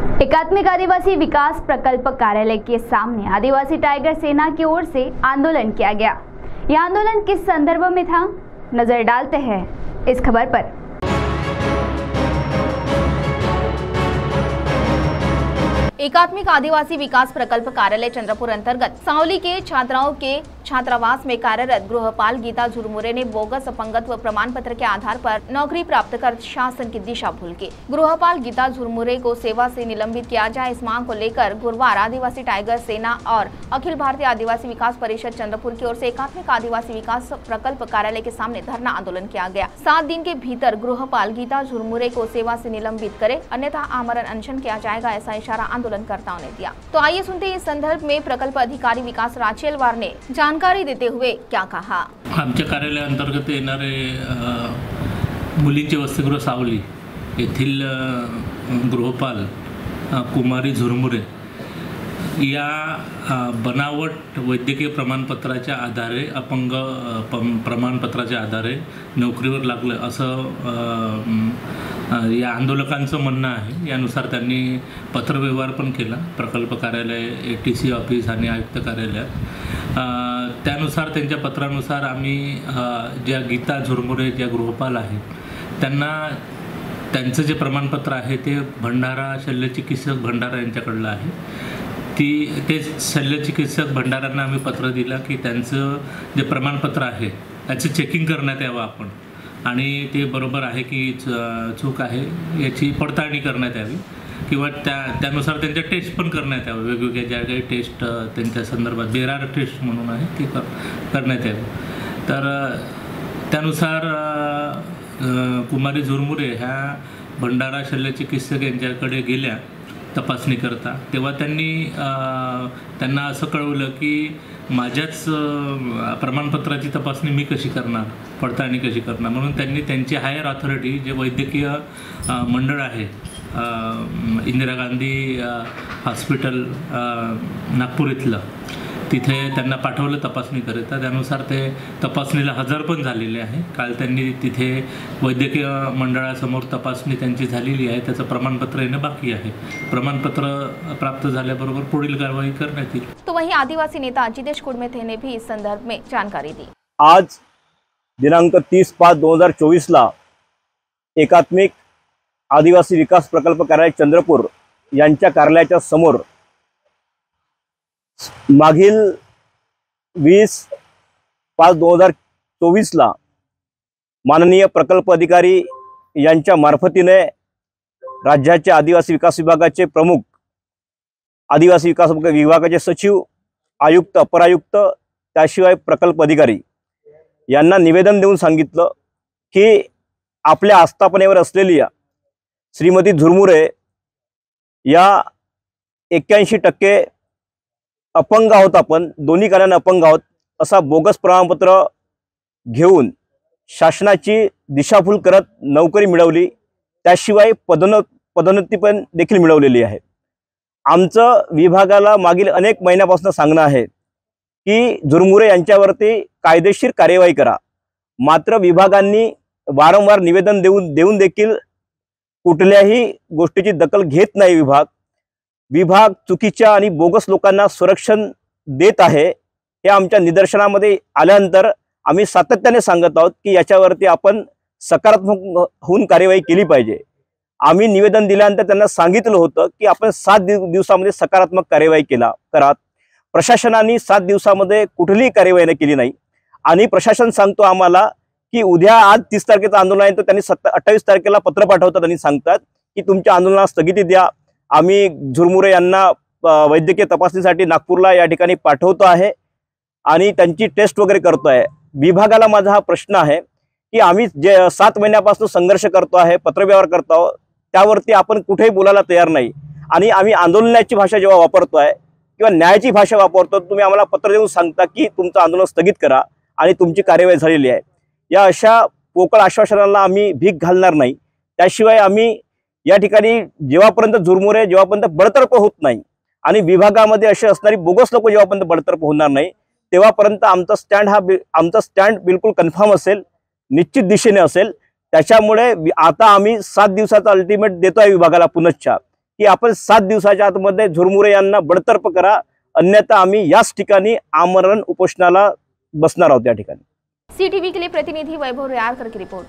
एकात्मिक आदिवासी विकास प्रकल्प कार्यालय के सामने आदिवासी टाइगर सेना की ओर से आंदोलन किया गया। यह आंदोलन किस संदर्भ में था, नजर डालते हैं इस खबर पर। एकात्मिक आदिवासी विकास प्रकल्प कार्यालय चंद्रपुर अंतर्गत सावली के छात्राओं के छात्रावास में कार्यरत गृहपाल गीता झुरमुरे ने बोगस अपंगत्व प्रमाण पत्र के आधार पर नौकरी प्राप्त कर शासन की दिशा भूल के गृहपाल गीता झुरमुरे को सेवा से निलंबित किया जाए। इस मांग को लेकर गुरुवार आदिवासी टाइगर सेना और अखिल भारतीय आदिवासी विकास परिषद चंद्रपुर की ओर से एकात्मिक आदिवासी विकास प्रकल्प कार्यालय के सामने धरना आंदोलन किया गया। 7 दिन के भीतर गृहपाल गीता झुरमुरे को सेवा से निलंबित करे, अन्यथा आमरण अनशन किया जाएगा, ऐसा इशारा आंदोलनकर्ताओं ने दिया। तो आइए सुनते हैं इस संदर्भ में प्रकल्प अधिकारी विकास राचेलवार ने जानकारी देते हुए क्या कहा। आमच्या कार्यालयाअंतर्गत येणारे मुलींचे वसतिगृह सावली येथील गृहपाल कुमारी झुरमुरे या बनावट वैद्यकीय प्रमाणपत्राच्या आधारे अपंग प्रमाणपत्राच्या आधारे नोकरीवर लागलं असं या आंदोलकांचं म्हणणं आहे। यानुसार त्यांनी पत्रव्यवहार पण केला प्रकल्प कार्यालय ATC ऑफिस आणि आयुक्त कार्यालयात। त्यानुसार त्यांच्या पत्रानुसार आम्ही ज्या गीता झुरमुरे ज्या गृहपाल आहेत त्यांना त्यांचं जे प्रमाणपत्र आहे ते भंडारा शल्यचिकित्सक भंडारा यांच्याकडलं आहे। ते शल्यचिकित्सक भंडारांना आम्ही पत्र दिला की त्यांचं जे प्रमाणपत्र आहे त्याचं चेकिंग करण्यात यावं आपण आणि ते बरोबर आहे की चूक आहे याची पडताळणी करण्यात यावी किंवा त्यानुसार त्यांच्या टेस्ट पण करण्यात यावं। वेगवेगळ्या ज्या काही टेस्ट त्यांच्या संदर्भात बेरार टेस्ट म्हणून आहे ती करण्यात यावी। तर त्यानुसार कुमारी झुरमुरे ह्या भंडारा शल्यचिकित्सक यांच्याकडे गेल्या तपासणी करता, तेव्हा त्यांना असं कळवलं की माझ्याच प्रमाणपत्राची तपासणी मी कशी करणार, पडताळणी कशी करणार, म्हणून त्यांनी त्यांची हायर ऑथॉरिटी जे वैद्यकीय मंडळ आहे इंदिरा गांधी हॉस्पिटल नागपूर इथलं तिथे त्यांना पाठवलं तपासणीकरिता। त्यानुसार ते तपासणीला हजर पण झालेले आहे। काल त्यांनी तिथे वैद्यकीय मंडळासमोर तपासणी त्यांची झालेली आहे, त्याचं प्रमाणपत्र येणं बाकी आहे। प्रमाणपत्र प्राप्त झाल्याबरोबर पुढील कारवाई करण्यात येईल। तो वहीं आदिवासी नेता जितेश कुडमेथे ने भी इस संदर्भ में जानकारी दी। आज दिनांक 30/5/2024 ला एकात्मिक आदिवासी विकास प्रकल्प कार्यालय चंद्रपूर यांच्या कार्यालयाच्या समोर मागील 20/5/2024 ला माननीय प्रकल्प अधिकारी यांच्या मार्फतीने राज्याचे आदिवासी विकास विभागाचे प्रमुख, आदिवासी विकास विभागाचे सचिव, आयुक्त, अपरायुक्त, त्याशिवाय प्रकल्प अधिकारी यांना निवेदन देऊन सांगितलं की आपल्या आस्थापनेवर असलेली श्रीमती झुरमुरे या 81% अपंग आहोत, आपण दोन्ही कारणाने अपंग आहोत असा बोगस प्रमाणपत्र घेऊन शासनाची दिशाभूल करत नोकरी मिळवली, त्याशिवाय पदोन्नती पण देखील मिळवलेली आहे। आमचं विभागाला मागील अनेक महिन्यापासून सांगणं आहे की झुरमुरे यांच्यावरती कायदेशीर कार्यवाही करा, मात्र विभागांनी वारंवार निवेदन देऊन देखील कुठल्याही गोष्टीची दखल घेत नाही। विभाग चुकीच्या आणि बोगस लोकांना संरक्षण देत आहे। हे आमच्या निदर्शनामध्ये आल्यानंतर आम्ही सातत्याने सांगत आहोत की याच्यावरती आपण सकारात्मक होऊन कार्यवाही केली पाहिजे। आम्ही निवेदन दिल्यानंतर त्यांना सांगितलं होतं की आपण 7 दिवसामध्ये सकारात्मक कार्यवाही करा। प्रशासनाने 7 दिवसामध्ये कुठलीही कार्यवाही केली नाही आणि प्रशासन सांगतो आम्हाला की उद्या आज 30 तारखेचं आंदोलन आहे, तर त्यांनी 28 तारखेला पत्र पाठवतात आणि सांगतात की तुमच्या आंदोलनाला स्थगिती द्या। आम्ही झुरमुरे यांना वैद्यकीय तपासणीसाठी नागपूरला या ठिकाणी पाठवतो आहे आणि त्यांची टेस्ट वगैरे करतो आहे। विभागाला माझा हा प्रश्न आहे की आम्ही जे 7 महिन्यापासून संघर्ष करतो आहे, पत्रव्यवहार करतो आहोत, त्यावरती आपण कुठेही बोलायला तयार नाही आणि आम्ही आंदोलनाची भाषा जेव्हा वापरतो आहे किंवा न्यायाची भाषा वापरतो, तुम्ही आम्हाला पत्र देऊन सांगता की तुमचं आंदोलन स्थगित करा आणि तुमची कार्यवाही झालेली आहे। या अशा पोकळ आश्वासनाला आम्ही भीक घालणार नाही। त्याशिवाय आम्ही या ठिकाणी जेव्हापर्यंत झुरमुरे जेव्हापर्यंत बडतर्फ होत नाही आणि विभागामध्ये असे असणारी बोगस लोक जेव्हापर्यंत बडतर्फ होणार नाही तेव्हापर्यंत आमचा स्टँड बिलकुल कन्फर्म असेल, निश्चित दिशेने असेल। त्याच्यामुळे आता आम्ही 7 दिवसाचा अल्टिमेट देतोय विभागाला पुनश्च की आपण 7 दिवसाच्या आतमध्ये झुरमुरे यांना बडतर्फ करा, अन्यथा आम्ही याच ठिकाणी आमरण उपोषणाला बसणार आहोत. या ठिकाणी CTV के लिए प्रतिनिधि वैभव रेयारकर की रिपोर्ट।